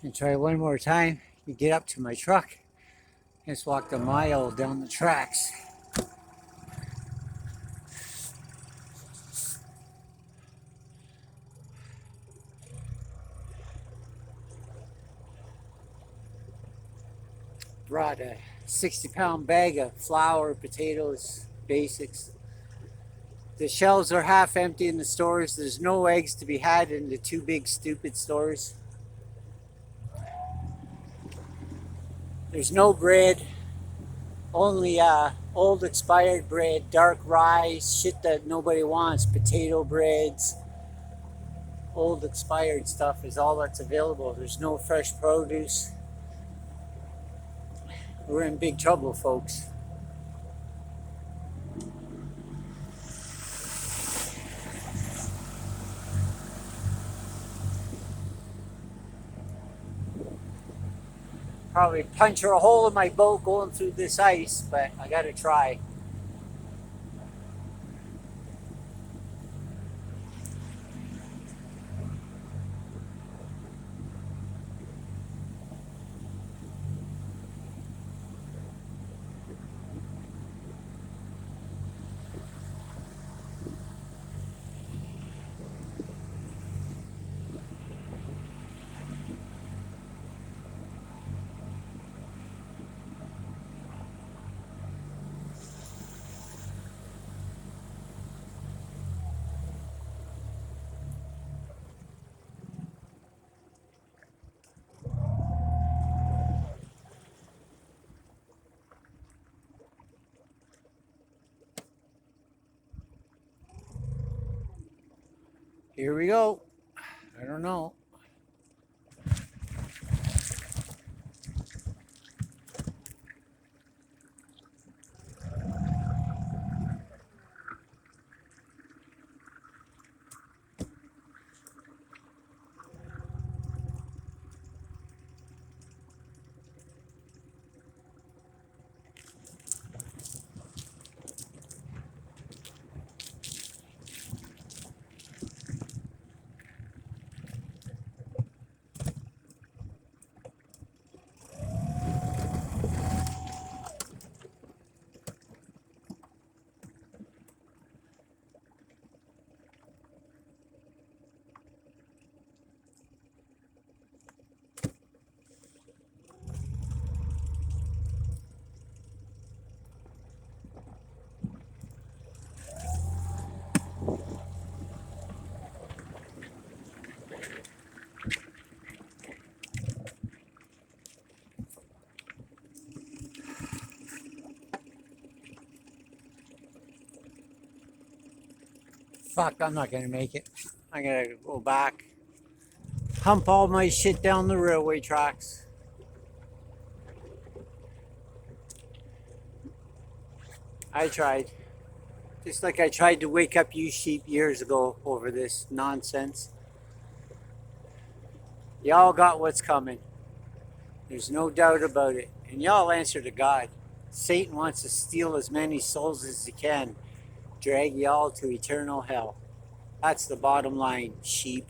And try one more time. You get up to my truck. Just walked a mile down the tracks. Brought a 60-pound bag of flour, potatoes, basics. The shelves are half empty in the stores. There's no eggs to be had in the two big stupid stores. There's no bread, only old expired bread, dark rye, shit that nobody wants, potato breads, old expired stuff is all that's available. There's no fresh produce. We're in big trouble, folks. Probably puncture a hole in my boat going through this ice, but I gotta try. Here we go. I don't know. Fuck, I'm not gonna make it. I gotta go back. Hump all my shit down the railway tracks. I tried. Just like I tried to wake up you sheep years ago over this nonsense. Y'all got what's coming. There's no doubt about it. And y'all answer to God. Satan wants to steal as many souls as he can. Drag y'all to eternal hell. That's the bottom line, sheep.